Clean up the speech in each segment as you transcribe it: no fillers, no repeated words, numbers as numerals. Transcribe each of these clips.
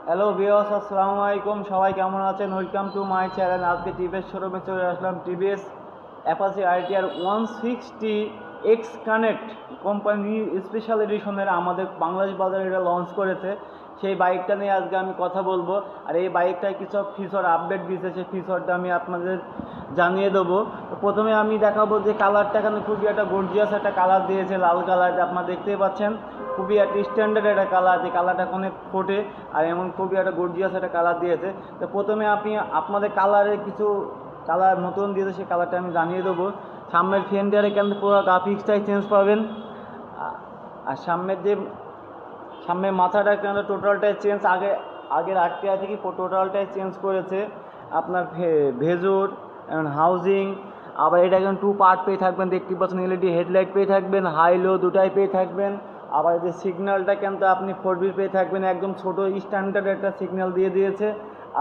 Hello viewers, আসসালামু আলাইকুম। সবাই কেমন আছেন? Welcome to my channel. আজকে টিভিএস শোরুমে চলে আসলাম। TVS Apache RTR 160 X connect company special এডিশনের আমাদের বাংলাদেশ বাজারে এটা লঞ্চ করেছে। সেই বাইকটা নিয়ে আজকে আমি কথা বলবো। আর এই বাইকটায় কিছু ফিচার আপডেট দিয়েছে, সেই ফিচারটা আমি আপনাদের জানিয়ে দেবো। তো প্রথমে আমি দেখাবো যে কালারটা, এখানে খুবই একটা গর্জিয়াস একটা কালার দিয়েছে, লাল কালার। আপনারা দেখতেই পাচ্ছেন খুবই একটা স্ট্যান্ডার্ড একটা কালার, যে কালারটা অনেক ফোটে আর এমন খুবই একটা গর্জিয়াস একটা কালার দিয়েছে। তো প্রথমে আপনি আপনাদের কালারে কিছু কালার নতুন দিয়েছে, সেই কালারটা আমি জানিয়ে দেবো। সামনের ফেন্ডারে কিন্তু পুরো গ্রাফিক্সটাই চেঞ্জ পাবেন। আর সামনের মাথাটা কিন্তু টোটালটাই চেঞ্জ, আগের আরটিআই থেকে টোটালটাই চেঞ্জ করেছে। আপনার ভেজুর হাউজিং, আবার এটা এখন 2 পার্ট পেয়ে থাকবেন, দেখতে পাচ্ছেন। এলইডি হেডলাইট পেয়ে থাকবেন, হাই লো দুটাই পেয়ে থাকবেন। আবার যে সিগন্যালটা কিন্তু আপনি 4B পেয়ে থাকবেন, একদম ছোট স্ট্যান্ডার্ড একটা সিগন্যাল দিয়ে দিয়েছে।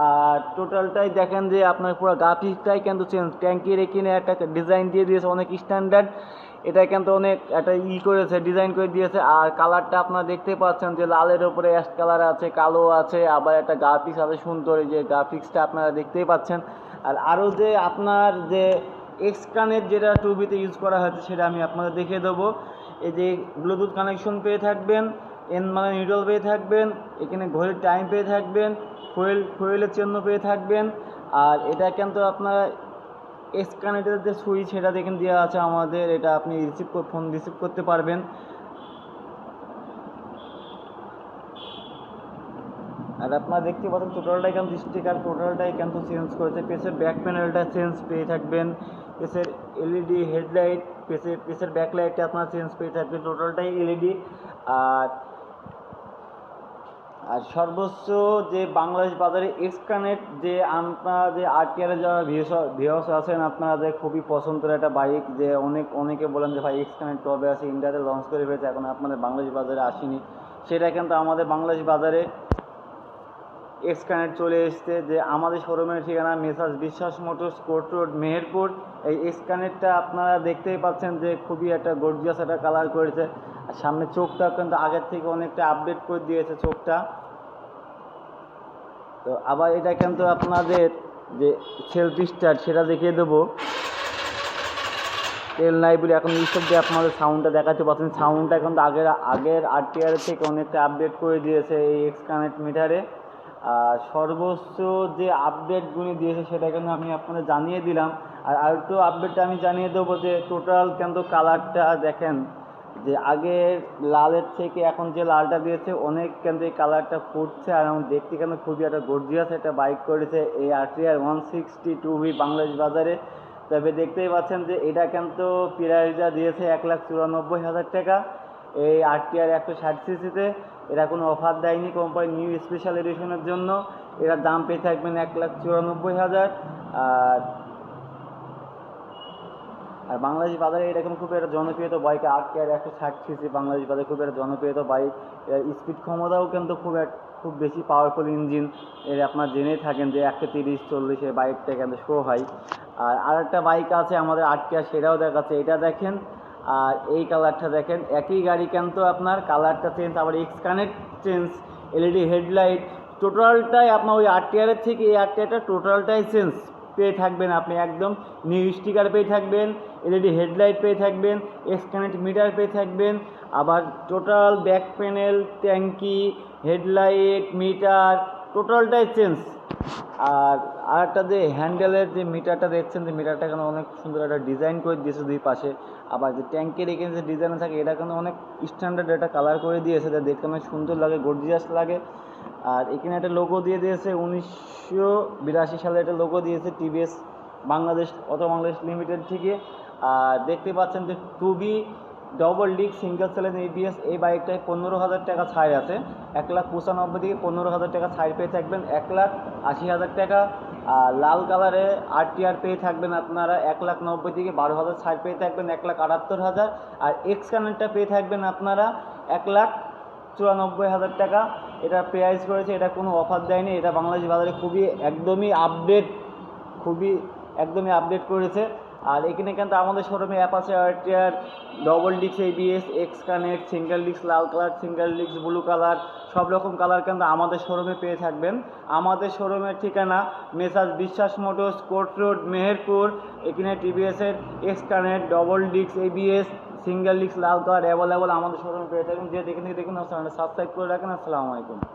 আর টোটালটাই দেখেন যে আপনার পুরো গ্রাফিক্সটাই কিন্তু চেঞ্জ। ট্যাঙ্কির এখানে একটা ডিজাইন দিয়ে দিয়েছে অনেক স্ট্যান্ডার্ড, এটা কিন্তু অনেক একটা করেছে, ডিজাইন করে দিয়েছে। আর কালারটা আপনারা দেখতে পাচ্ছেন যে লালের ওপরে অ্যাশ কালার আছে, কালো আছে, আবার একটা গ্রাফিক্স আছে সুন্দর, এই যে গ্রাফিক্সটা আপনারা দেখতেই পাচ্ছেন। আর আরও যে আপনার যে এক্স কানেক্ট যেটা 2Bতে ইউজ করা হয়েছে, সেটা আমি আপনাদের দেখিয়ে দেবো। এই যে ব্লুটুথ কানেকশন পেয়ে থাকবেন, মানে নিউট্রাল পেয়ে থাকবেন, এখানে ঘড়ির টাইম পেয়ে থাকবেন, ফুয়েলের চিহ্ন পেয়ে থাকবেন। আর এটা কিন্তু আপনারা এক্স কানেক্টের যে সুইচ, সেটা দেখেন দেওয়া আছে আমাদের, এটা আপনি ফোন রিসিভ করতে পারবেন। আর আপনারা দেখতে পাচ্ছেন টোটালটাই কিন্তু স্টিকার, টোটালটাই কিন্তু চেঞ্জ করেছে। পেসের ব্যাক প্যানেলটা চেঞ্জ পেয়ে থাকবেন, পেসের এলইডি হেডলাইট, পেসের ব্যাকলাইটটা আপনারা চেঞ্জ পেয়ে থাকবেন, টোটালটাই এলইডি। আর আর সর্বোচ্চ যে বাংলাদেশ বাজারে এক্স কানেক্ট, যে আপনারা যে আরটিআরে যারা ভিউয়ার্স আছেন, আপনারা যে খুবই পছন্দের একটা বাইক, যে অনেকে বলেন যে ভাই এক্স কানেক্ট কবে আসে, ইন্ডিয়াতে লঞ্চ করে ফেলেছে, এখন আপনাদের বাংলাদেশ বাজারে আসেনি। সেটা কিন্তু আমাদের বাংলাদেশ বাজারে এক্স কানেক্ট চলে এসছে। যে আমাদের শোরুমের ঠিকানা মেসার্স বিশ্বাস মোটরস, কোর্ট রোড, মেহেরপুর। এই এক্স কানেক্টটা আপনারা দেখতেই পাচ্ছেন যে খুবই একটা গর্জিয়াস একটা কালার করেছে। আর সামনে চোখটা কিন্তু আগের থেকে অনেকটা আপডেট করে দিয়েছে চোখটা। তো আবার এটা কিন্তু আপনাদের যে সেলফি স্টার্ট, সেটা দেখিয়ে দেবো। তেল নাই বলে এখন এইসব দিয়ে আপনাদের সাউন্ডটা দেখাতে পাচ্ছেন। সাউন্ডটা কিন্তু আগের আরটিআর থেকে অনেকটা আপডেট করে দিয়েছে এই এক্স কানেক্ট মিটারে। আর সর্বোচ্চ যে আপডেটগুলি দিয়েছে, সেটা কিন্তু আমি আপনাদের জানিয়ে দিলাম। আর আরেকটু আপডেটটা আমি জানিয়ে দেবো যে টোটাল কিন্তু কালারটা দেখেন, যে আগের লালের থেকে এখন যে লালটা দিয়েছে, অনেক কিন্তু এই কালারটা ফুটছে। আর এখন দেখতে কিন্তু খুবই একটা গর্জিয়াস একটা বাইক করেছে এই আরটিআর 160 2B বাংলাদেশ বাজারে। তবে দেখতেই পাচ্ছেন যে এটা কিন্তু প্রাইসটা দিয়েছে 1,94,000 টাকা এই আরটিআর 160 সিসিতে। এটা কোনো অফার দেয়নি কোম্পানি, নিউ স্পেশাল এডিশনের জন্য এটার দাম পেয়ে থাকবেন 1,94,000। আর আর বাংলাদেশ বাজারে এটা কিন্তু খুব একটা জনপ্রিয় বাইক, আরটিআর 160 সিসি বাংলাদেশ বাজারে খুব একটা জনপ্রিয় বাইক। এর স্পিড ক্ষমতাও কিন্তু খুব বেশি পাওয়ারফুল ইঞ্জিন। এর আপনার জেনেই থাকেন যে 130-40 এই বাইকটা কিন্তু শো হয়। আর আরেকটা বাইক আছে আমাদের আরটিআর, সেটাও দেখাচ্ছে, এটা দেখেন। আর এই কালারটা দেখেন, একই গাড়ি কিন্তু আপনার কালারটা চেঞ্জ, আবার x connect change, LED headlight, টোটালটাই আপনার ওই আরটিআরের থেকে এই আরটিআরটা টোটালটাই চেঞ্জ পেয়ে থাকবেন। আপনি একদম নিউ স্টিকার পেয়ে থাকবেন, এলইডি হেডলাইট পেয়ে থাকবেন, এক্স কানেক্ট মিটার পেয়ে থাকবেন। আবার টোটাল ব্যাক প্যানেল, ট্যাঙ্কি, হেডলাইট, মিটার টোটালটাই চেঞ্জ। আর আরেকটা যে হ্যান্ডেলের যে মিটারটা দেখছেন, যে মিটারটা এখানে অনেক সুন্দর একটা ডিজাইন করে দিয়েছে দুই পাশে। আবার যে ট্যাঙ্কের এখানে যে ডিজাইন থাকে, এটা কিন্তু অনেক স্ট্যান্ডার্ড একটা কালার করে দিয়েছে, যা দেখতে অনেক সুন্দর লাগে, গর্জিয়াস লাগে। আর এখানে একটা লোগো দিয়ে দিয়েছে, 1982 সালে একটা লোগো দিয়েছে টিভিএস বাংলাদেশ, বাংলাদেশ লিমিটেড থেকে। আর দেখতে পাচ্ছেন যে 2B ডবল ডিক সিঙ্গেল সেলের এবিএস এই বাইকটায় 15,000 টাকা ছাড় আছে। 1,95,000 থেকে 15,000 টাকা ছাড় পেয়ে থাকবেন 1,80,000 টাকা। আর লাল কালারে আরটিআর পেয়ে থাকবেন আপনারা 1,90,000 থেকে 12,000 ছাড় পেয়ে থাকবেন 1,78,000। আর এক্স কানেক্টটা পেয়ে থাকবেন আপনারা 1,94,000 টাকা। এটা প্রাইস করেছে, এটা কোনো অফার দেয়নি, এটা বাংলাদেশ বাজারে একদমই আপডেট করেছে। আর এখানে কিন্তু আমাদের শোরুমে অ্যাপাচি আরটিআর ডবল ডিক্স এবিএস এক্স কানেক্ট সিঙ্গেল ডিক্স লাল কালার সিঙ্গেল ডিক্স ব্লু কালার সব রকম কালার কিন্তু আমাদের শোরুমে পেয়ে থাকবেন। আমাদের শোরুমের ঠিকানা মেসার্স বিশ্বাস মোটরস, কোর্ট রোড, মেহেরপুর। এখানে টিভিএসের এক্স কানেক্ট ডবল ডিক্স এবিএস সিঙ্গেল ডিক্স লাল কালার অ্যাভেলেবল আমাদের শোরুমে পেয়ে থাকবেন। যে দেখে থেকে দেখুন, সাবস্ক্রাইব করে রাখেন। আসসালামু আলাইকুম।